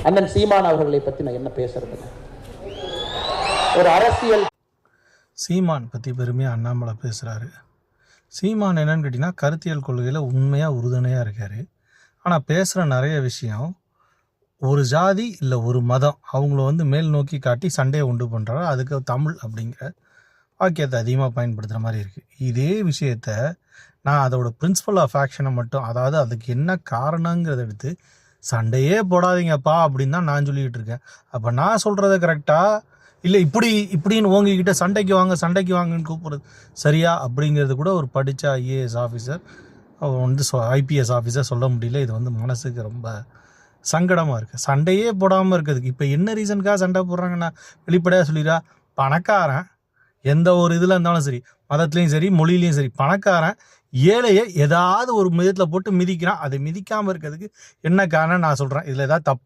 அண்ணன் சீமான் அவர்களை பற்றி நான் என்ன பேசுறது? ஒரு அரசியல் சீமான் பற்றி பெருமையாக அண்ணாமலை பேசுகிறாரு. சீமான் என்னன்னு கேட்டிங்கன்னா கருத்தியல் கொள்கையில் உண்மையாக உறுதுணையாக இருக்கார். ஆனால் பேசுகிற நிறைய விஷயம் ஒரு ஜாதி இல்லை ஒரு மதம் அவங்கள மேல் நோக்கி காட்டி சண்டையை உண்டு பண்ணுறாரு. அதுக்கு தமிழ் அப்படிங்கிற வாக்கியத்தை அதிகமாக பயன்படுத்துகிற மாதிரி இருக்குது. இதே விஷயத்த நான் அதோட பிரின்சிபல் ஆஃப் ஆக்ஷனை மட்டும், அதாவது அதுக்கு என்ன காரணங்கிறத எடுத்து சண்டையே போடாதீங்கப்பா அப்படின்னு தான் நான் சொல்லிக்கிட்டு இருக்கேன். அப்போ நான் சொல்கிறத கரெக்டாக இல்லை இப்படின்னு ஓங்கிக்கிட்ட சண்டைக்கு வாங்கன்னு கூப்பிட்றது சரியா அப்படிங்கிறது கூட ஒரு படித்த ஐஏஎஸ் ஆஃபீஸர் ஐபிஎஸ் ஆஃபீஸர் சொல்ல முடியல. இது மனசுக்கு ரொம்ப சங்கடமாக இருக்குது. சண்டையே போடாமல் இருக்கிறதுக்கு இப்போ என்ன ரீசனுக்காக சண்டை போடுறாங்கன்னா வெளிப்படையாக சொல்லிடுறா, பணக்காரன் எந்த ஒரு இதில் இருந்தாலும் சரி, மதத்துலேயும் சரி மொழியிலையும் சரி, பணக்காரன் ஏழையை ஏதாவது ஒரு விதத்தில் போட்டு மிதிக்கிறான். அதை மிதிக்காமல் இருக்கிறதுக்கு என்ன காரணம் நான் சொல்கிறேன். இதில் ஏதாவது தப்பு